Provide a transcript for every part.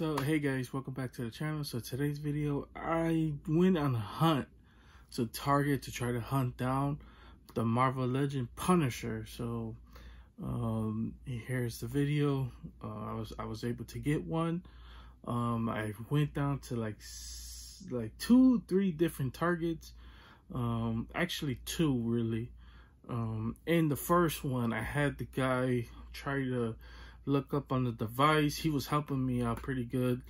So hey guys, welcome back to the channel. So today's video, I went on a hunt to Target to try to hunt down the Marvel Legend Punisher. So here's the video. I was able to get one. I went down to like 2-3 different Targets, actually 2 really. In the first one, I had the guy try to look up on the device. He was helping me out pretty good.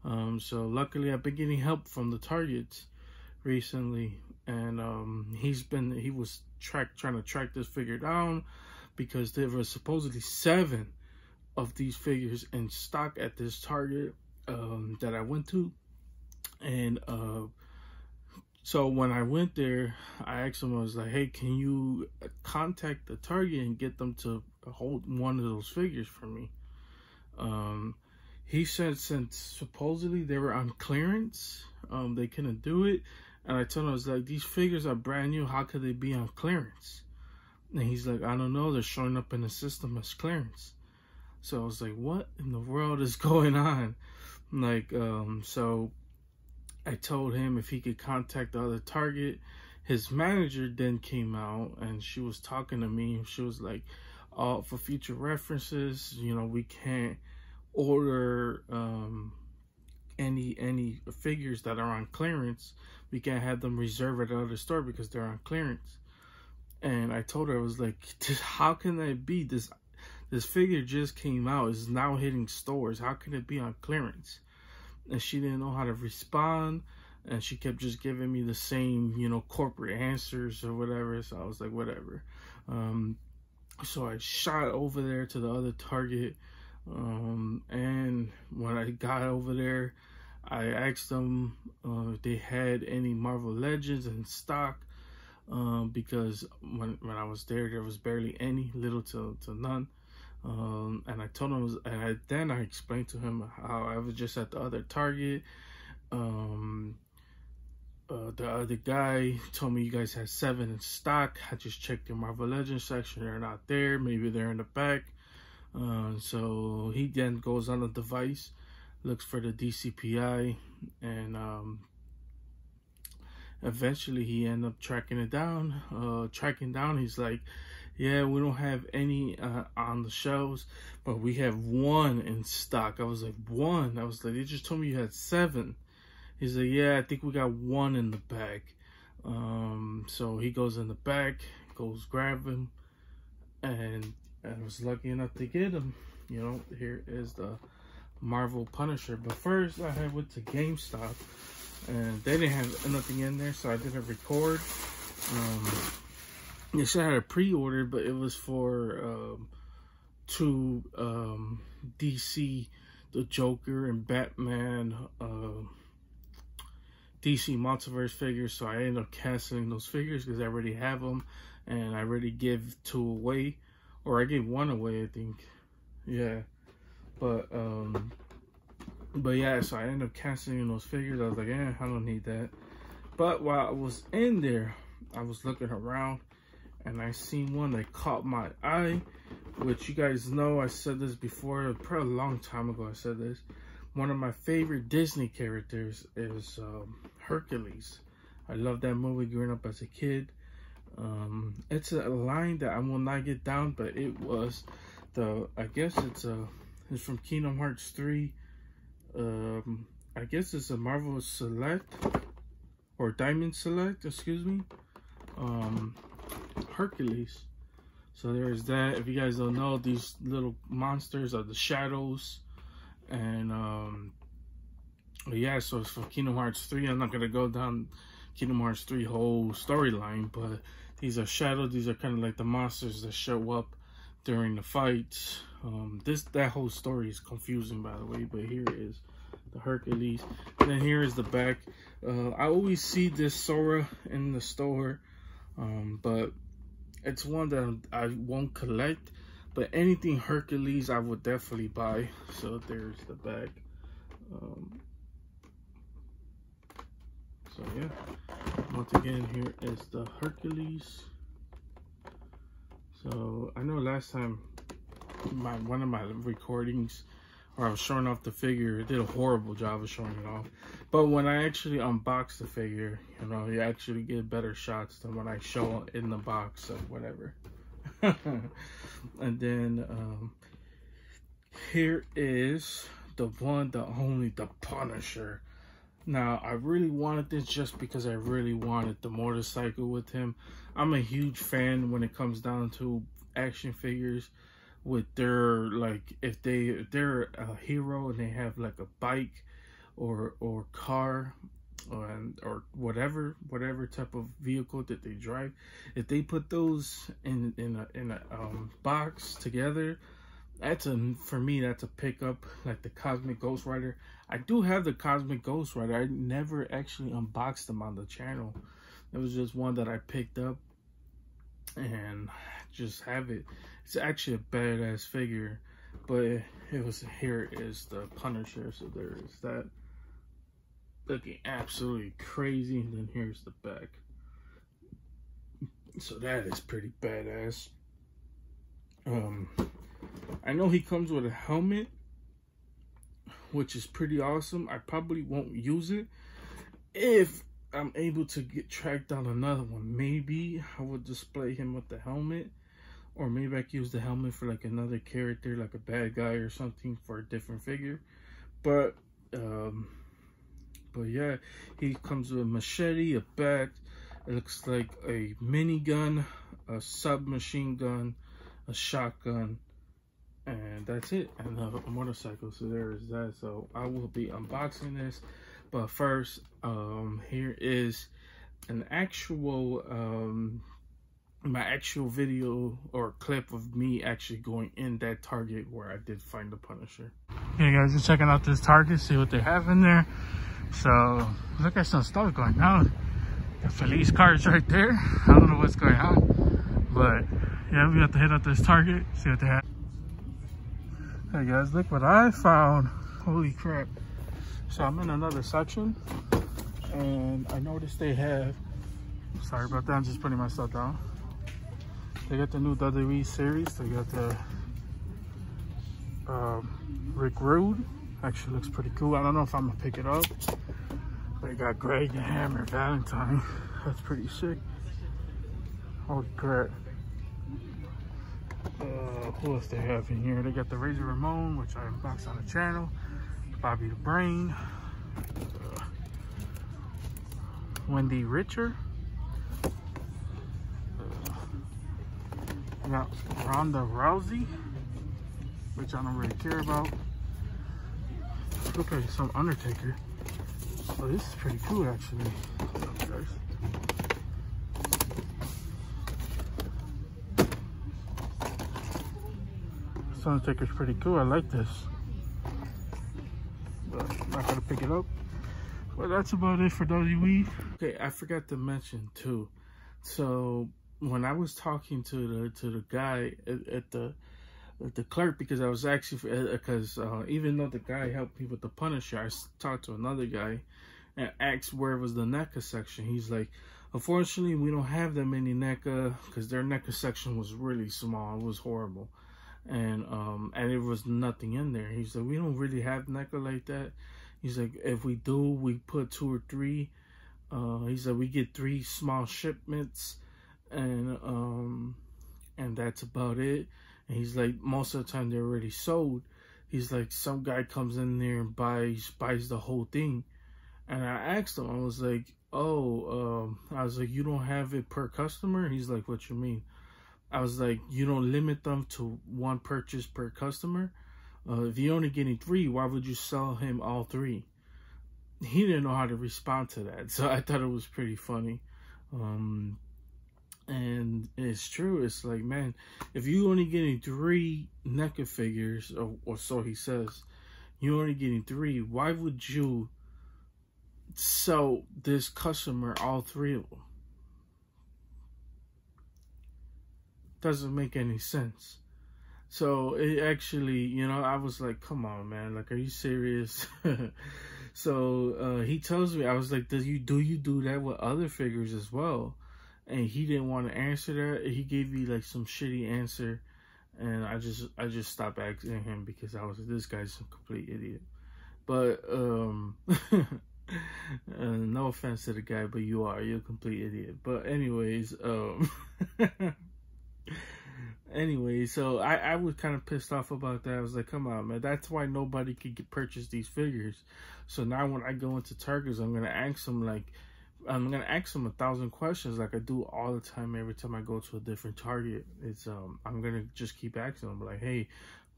So luckily I've been getting help from the Targets recently, and he was trying to track this figure down because there was supposedly 7 of these figures in stock at this Target that I went to. And so when I went there, I asked him, I was like, hey, can you contact the Target and get them to hold one of those figures for me? He said since supposedly they were on clearance, they couldn't do it. And I told him, I was like, these figures are brand new, how could they be on clearance? And he's like, I don't know, they're showing up in the system as clearance. So I was like, what in the world is going on? Like, so I told him if he could contact the other Target. His manager then came out and she was talking to me. She was like, for future references, you know, we can't order any figures that are on clearance. We can't have them reserved at other store because they're on clearance. And I told her, I was like, how can that be? This figure just came out, is now hitting stores. How can it be on clearance? And she didn't know how to respond, and she kept just giving me the same, you know, corporate answers or whatever. So I was like, whatever. So I shot over there to the other Target, and when I got over there, I asked them if they had any Marvel Legends in stock, because when I was there was barely any, little to none. And I told him, then I explained to him how I was just at the other Target. The other guy told me you guys had 7 in stock. I just checked the Marvel Legends section, they're not there, maybe they're in the back. So he then goes on the device, looks for the DCPI, and eventually he ended up tracking it down. He's like, yeah, we don't have any on the shelves, but we have 1 in stock. I was like, 1? I was like, they just told me you had 7. He's like, yeah, I think we got 1 in the back. So he goes in the back, goes grab him, and I was lucky enough to get him. You know, here is the Marvel Punisher. But first, I went to GameStop, and they didn't have nothing in there, so I didn't record. They should have had a pre-order, but it was for 2 DC, the Joker and Batman DC Multiverse figures. So I ended up canceling those figures because I already have them, and I already gave 2 away, or I gave 1 away, I think. Yeah, but yeah, so I ended up canceling those figures. I was like, I don't need that. But while I was in there, I was looking around, and I seen one that caught my eye, which you guys know I said this before, probably a long time ago I said this. One of my favorite Disney characters is Hercules. I love that movie growing up as a kid. It's a line that I will not get down, but it was I guess it's from Kingdom Hearts 3. I guess it's a Marvel Select, or Diamond Select, excuse me. Hercules. So there's that. If you guys don't know, these little monsters are the shadows. And yeah, so it's from Kingdom Hearts 3. I'm not gonna go down Kingdom Hearts 3 whole storyline, but these are shadows. These are kind of like the monsters that show up during the fights. That whole story is confusing, by the way, but here is the Hercules. And then here is the back. I always see this Sora in the store, but it's one that I won't collect. But anything Hercules I would definitely buy. So there's the back. So yeah, once again, here is the Hercules. So I know last time one of my recordings or I was showing off the figure. It did a horrible job of showing it off. But when I actually unbox the figure, you know, you actually get better shots than when I show it in the box or whatever. And then here is the one, the only, the Punisher. Now, I really wanted this just because I really wanted the motorcycle with him. I'm a huge fan when it comes down to action figures with their, like, if they're a hero and they have like a bike or car or whatever type of vehicle that they drive, if they put those in a box together, for me that's a pickup. Like the Cosmic Ghost Rider, I do have the Cosmic Ghost Rider. I never actually unboxed them on the channel. It was just one that I picked up and just have it. It's actually a badass figure, but it was, here is the Punisher. So there is that, looking absolutely crazy. And then here's the back. So that is pretty badass. I know he comes with a helmet, which is pretty awesome. I probably won't use it. If I'm able to track down another one, maybe I would display him with the helmet, or maybe I could use the helmet for like another character, like a bad guy or something, for a different figure. But yeah, he comes with a machete, a bat. It looks like a minigun, a submachine gun, a shotgun, and that's it. And a motorcycle. So there is that. So I will be unboxing this, but first, here is an actual my actual video or clip of me actually going in that Target where I did find the Punisher. Okay guys, just checking out this Target, see what they have in there. So look at some stuff going on. The Felice cards right there. I don't know what's going on, but yeah, we have to hit up this Target, see what they have. Hey guys, look what I found. Holy crap. So I'm in another section and I noticed they have, sorry about that, I'm just putting my stuff down. They got the new WWE series. They got the Rick Rude. Actually looks pretty cool. I don't know if I'm gonna pick it up. They got Greg the Hammer Valentine. That's pretty sick. Holy crap. Who else they have in here? They got the Razor Ramon, which I unboxed on the channel. Bobby the Brain. Wendy Richter. We got Ronda Rousey, which I don't really care about. Look like some Undertaker. Oh, this is pretty cool actually. What's up, guys? This Undertaker's pretty cool. I like this. But I'm not gonna pick it up. But that's about it for WWE. Okay, I forgot to mention too. So when I was talking to the guy at the clerk, because I was actually, because even though the guy helped me with the Punisher, I talked to another guy and asked where was the NECA section. He's like, unfortunately, we don't have that many NECA, because their NECA section was really small. It was horrible, and there was nothing in there. He's like, we don't really have NECA like that. He's like, if we do, we put 2 or 3. He's like, we get 3 small shipments, and that's about it. And he's like, most of the time they're already sold. He's like, some guy comes in there and buys the whole thing. And I asked him, I was like, oh, I was like, you don't have it per customer? He's like, what you mean? I was like, you don't limit them to 1 purchase per customer? If you're only getting 3, why would you sell him all 3? He didn't know how to respond to that, so I thought it was pretty funny. And it's true. It's like, man, if you're only getting 3 NECA figures, or so he says, you're only getting 3, why would you sell this customer all 3 of them? Doesn't make any sense. So it actually, you know, I was like, come on, man, like, are you serious? So he tells me, I was like, do you do that with other figures as well? And he didn't want to answer that. He gave me like some shitty answer, and I just stopped asking him because I was like, this guy's a complete idiot. But no offense to the guy, but you're a complete idiot. But anyways, anyway, so I was kind of pissed off about that. I was like, come on, man. That's why nobody could purchase these figures. So now when I go into Targets, I'm going to ask them, like, I'm going to ask them 1,000 questions like I do all the time. Every time I go to a different Target, it's I'm going to just keep asking them, like, hey,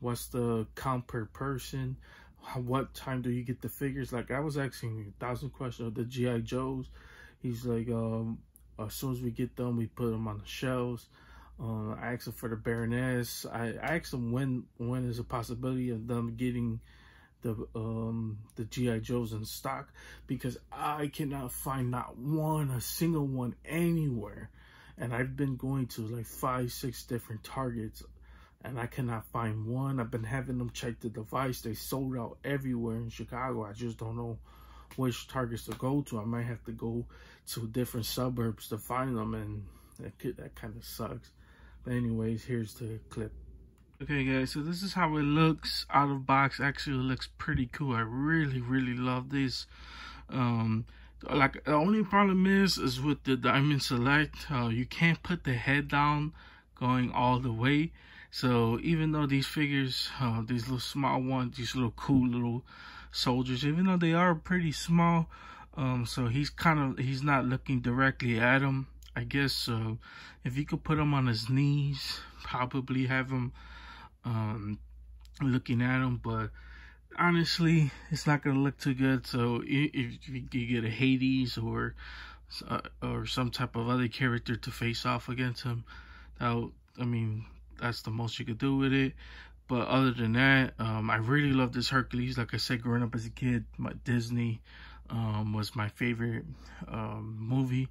what's the count per person? What time do you get the figures? Like, I was asking 1,000 questions of the G.I. Joes. He's like, as soon as we get them, we put them on the shelves. I asked him for the Baroness. I asked him when is a possibility of them getting the G.I. Joes in stock, because I cannot find not a single one anywhere. And I've been going to like 5-6 different Targets, and I cannot find one. I've been having them check the device. They sold out everywhere in Chicago. I just don't know which Targets to go to. I might have to go to different suburbs to find them, and that kind of sucks. But anyways, here's the clip. Okay, guys, so this is how it looks out of box. Actually, it looks pretty cool. I really, really love this. Like, the only problem is with the Diamond Select, you can't put the head down going all the way. So even though these figures, these little small ones, these little cool little soldiers, even though they are pretty small, so he's not looking directly at him. I guess if you could put him on his knees, probably have him looking at him, but honestly, it's not gonna look too good. So if you get a Hades or some type of other character to face off against him, I mean, that's the most you could do with it. But other than that, I really love this Hercules. Like I said, growing up as a kid, Disney was my favorite movie.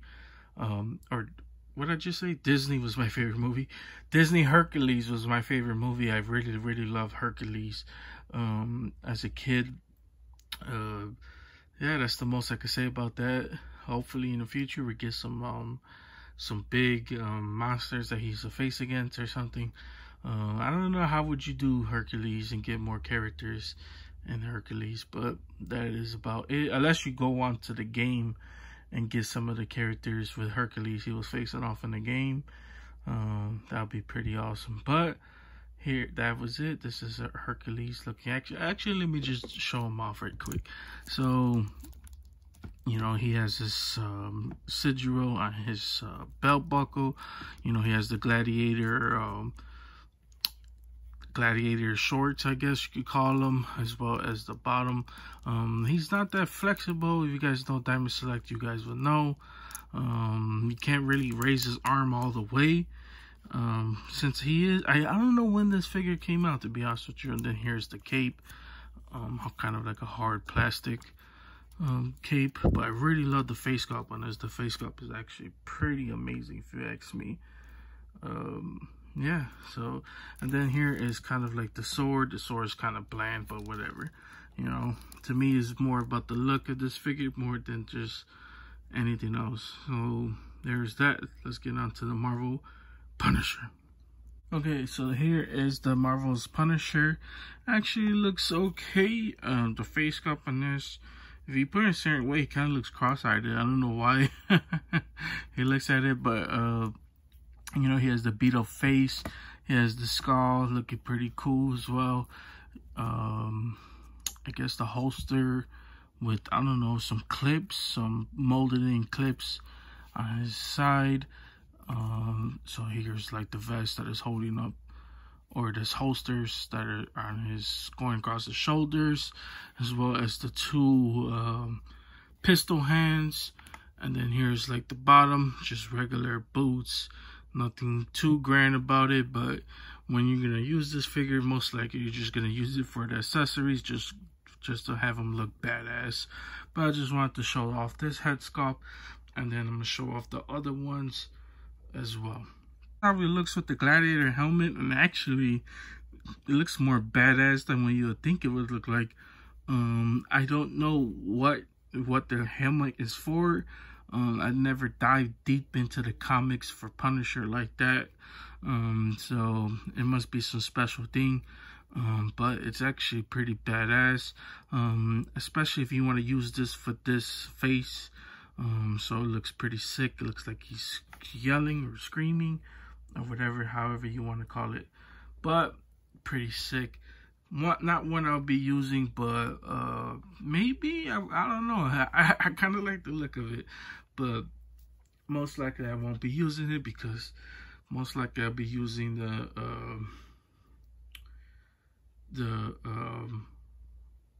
Or what did I just say? Disney was my favorite movie. Disney Hercules was my favorite movie. I really, really loved Hercules as a kid. Yeah, that's the most I could say about that. Hopefully in the future we get some big monsters that he's a face against or something. I don't know how would you do Hercules and get more characters in Hercules, but that is about it. Unless you go on to the game and get some of the characters with Hercules he was facing off in the game. That would be pretty awesome. But here, that was it. This is a Hercules looking. Actually, let me just show him off right quick. So, you know, he has this sigil on his belt buckle. You know, he has the gladiator shorts, I guess you could call them, as well as the bottom. He's not that flexible. If you guys know Diamond Select, you guys will know. He can't really raise his arm all the way. Since he is, I don't know when this figure came out, to be honest with you. And then here's the cape, kind of like a hard plastic cape. But I really love the face sculpt on this. The face sculpt is actually pretty amazing, if you ask me. Yeah, so, and then here is kind of like the sword. The sword is kind of bland, but whatever. You know, to me, it's more about the look of this figure more than just anything else. So there's that. Let's get on to the Marvel Punisher. Okay, so here is the Marvel's Punisher. Actually looks okay. The face sculpt on this, if you put it a certain way, he kind of looks cross-eyed. I don't know why he looks at it, but you know, he has the beat up face. He has the skull looking pretty cool as well. I guess the holster with, I don't know, some clips, some molded in clips on his side. So here's like the vest that is holding up, or this holsters that are on his, going across the shoulders, as well as the two pistol hands. And then here's like the bottom, just regular boots. Nothing too grand about it, but when you're gonna use this figure, most likely you're just gonna use it for the accessories, just to have him look badass. But I just wanted to show off this headscarf, and then I'm gonna show off the other ones as well. How he looks with the Gladiator helmet, and actually it looks more badass than what you would think it would look like. I don't know what the helmet is for. I never dived deep into the comics for Punisher like that. So it must be some special thing. But it's actually pretty badass, especially if you want to use this for this face. So it looks pretty sick. It looks like he's yelling or screaming or whatever, however you want to call it, but pretty sick. Not one I'll be using, but maybe, I don't know. I kind of like the look of it, but most likely I won't be using it, because most likely I'll be using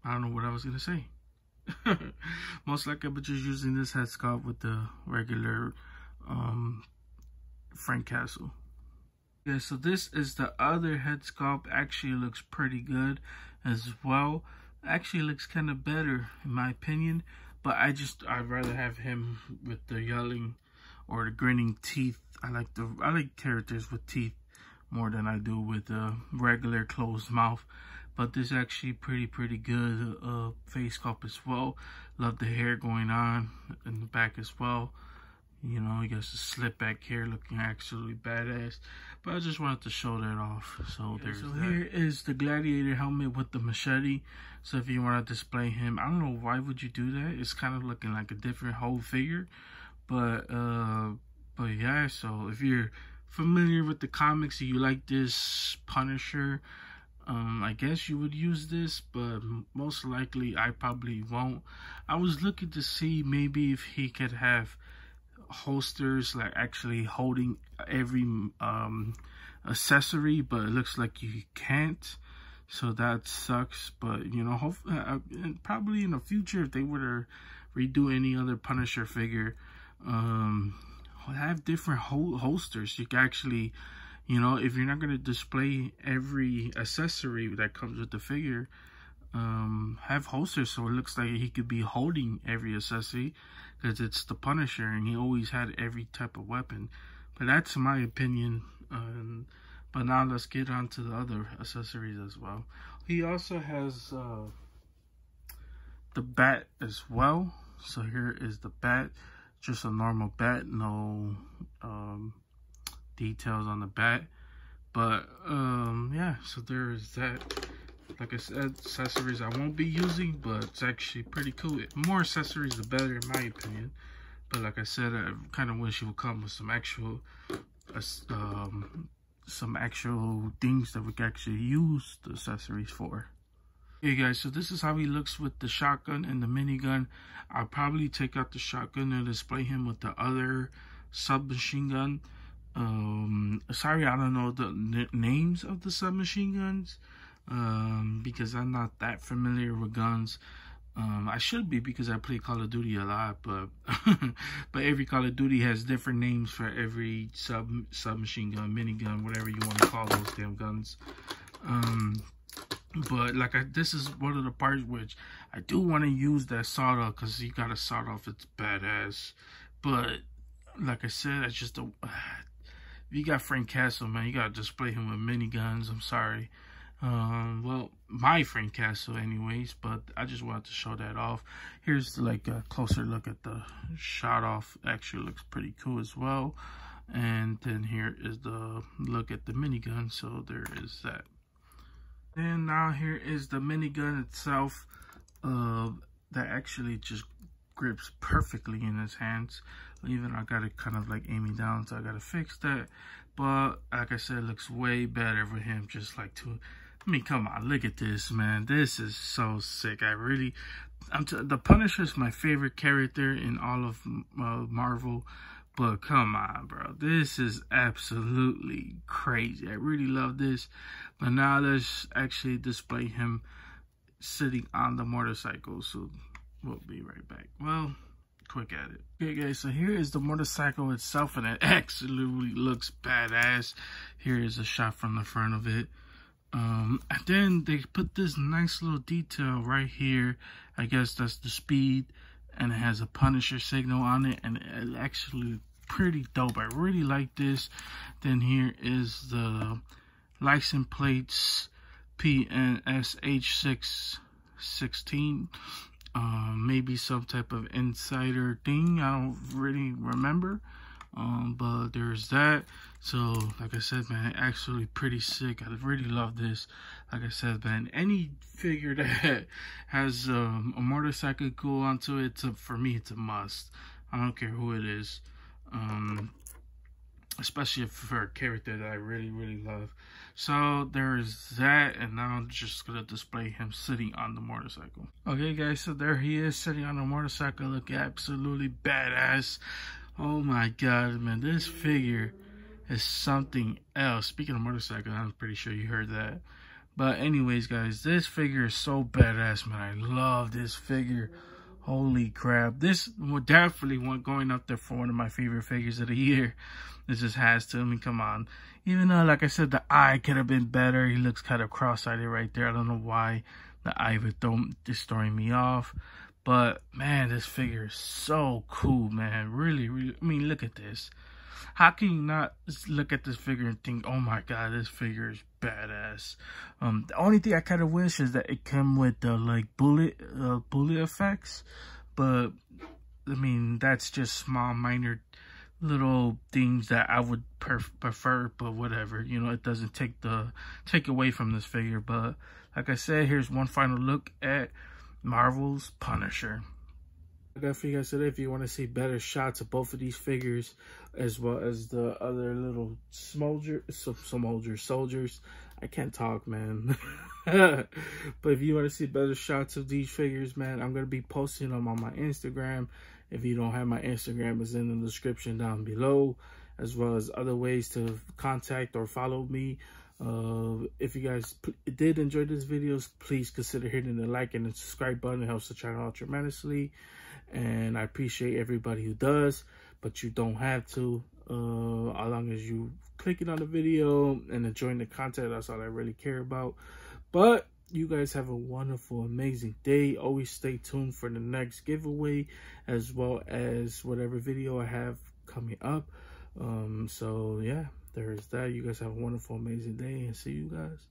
I don't know what I was gonna say. Most likely I'll be just using this headscarf with the regular Frank Castle. Yeah, so this is the other headscarf. Actually looks pretty good as well. Actually looks kind of better in my opinion, but I'd rather have him with the yelling or the grinning teeth. I like characters with teeth more than I do with a regular closed mouth. But this is actually pretty good face sculpt as well. Love the hair going on in the back as well. You know, he gets the slip back hair looking absolutely badass. But I just wanted to show that off. So there's that. Here is the Gladiator helmet with the machete. So if you want to display him, I don't know why would you do that. It's kind of looking like a different whole figure. But yeah, so if you're familiar with the comics and you like this Punisher, I guess you would use this, but most likely I probably won't. I was looking to see maybe if he could have holsters, like actually holding every accessory, but it looks like you can't, so that sucks. But you know, hopefully, probably in the future, if they were to redo any other Punisher figure, have different holsters. You can actually, you know, if you're not going to display every accessory that comes with the figure, have holsters so it looks like he could be holding every accessory, because it's the Punisher and he always had every type of weapon. But that's my opinion. But now let's get on to the other accessories as well. He also has the bat as well. So here is the bat, just a normal bat, no details on the bat. But yeah, so there is that. Like I said, accessories I won't be using, but it's actually pretty cool. More accessories the better in my opinion. But like I said, I kind of wish it would come with some actual things that we can actually use the accessories for. Hey guys, so this is how he looks with the shotgun and the minigun. I'll probably take out the shotgun and display him with the other submachine gun. Sorry, I don't know the names of the submachine guns, because I'm not that familiar with guns. I should be, because I play Call of Duty a lot, but but every Call of Duty has different names for every submachine gun, minigun, whatever you want to call those damn guns. But like this is one of the parts which I do want to use that sawed off, because you got to sawed off, it's badass. But like I said, I just don't. If you got Frank Castle, man, you gotta display him with miniguns. I'm sorry. Well, my Frank Castle anyways, but I just wanted to show that off. Here's like a closer look at the shot off. Actually looks pretty cool as well. And then here is the look at the minigun. So there is that. And now here is the minigun itself, that actually just grips perfectly in his hands. Even I got it kind of like aiming down, so I gotta fix that. But like I said, it looks way better for him. Just like I mean, come on, look at this, man. This is so sick. The Punisher is my favorite character in all of Marvel. But come on, bro. This is absolutely crazy. I really love this. But now let's actually display him sitting on the motorcycle. So we'll be right back. Well, quick at it. Okay, guys. So here is the motorcycle itself. And it absolutely looks badass. Here is a shot from the front of it. And then they put this nice little detail right here. I guess that's the speed. And it has a Punisher signal on it, and it's actually pretty dope. I really like this. Then here is the license plates, PNSH616. Maybe some type of insider thing. I don't really remember. But there's that. So like I said, man, actually pretty sick. I really love this. Like I said, man, any figure that has a motorcycle go onto it, for me, it's a must. I don't care who it is. Especially for a character that I really love. So there's that, and now I'm just gonna display him sitting on the motorcycle. Okay guys, so there he is sitting on the motorcycle, looking absolutely badass. Oh my god, man, this figure is something else. Speaking of motorcycle, I'm pretty sure you heard that. But anyways guys, this figure is so badass, man. I love this figure. Holy crap. This would definitely going up there for one of my favorite figures of the year. This just has to. I mean, come on. Even though, like I said, the eye could have been better. He looks kind of cross-eyed right there. I don't know why the eye would just throwing me off. But, man, this figure is so cool, man. Really. I mean, look at this. How can you not look at this figure and think, oh my god, this figure is badass? The only thing I kind of wish is that it came with the like bullet effects, but I mean that's just small, minor, little things that I would prefer. But whatever, you know, it doesn't take away from this figure. But like I said, here's one final look at Marvel's Punisher. Definitely, guys, today if you want to see better shots of both of these figures, as well as the other little soldiers. I can't talk, man. But if you want to see better shots of these figures, man, I'm going to be posting them on my Instagram. If you don't have my Instagram, it's in the description down below, as well as other ways to contact or follow me. If you guys did enjoy this video, please consider hitting the like and the subscribe button. It helps the channel out tremendously, and I appreciate everybody who does, but you don't have to. As long as you clicking on the video and enjoying the content, that's all I really care about. But you guys have a wonderful, amazing day. Always stay tuned for the next giveaway, as well as whatever video I have coming up. So yeah, there's that. You guys have a wonderful, amazing day, and see you guys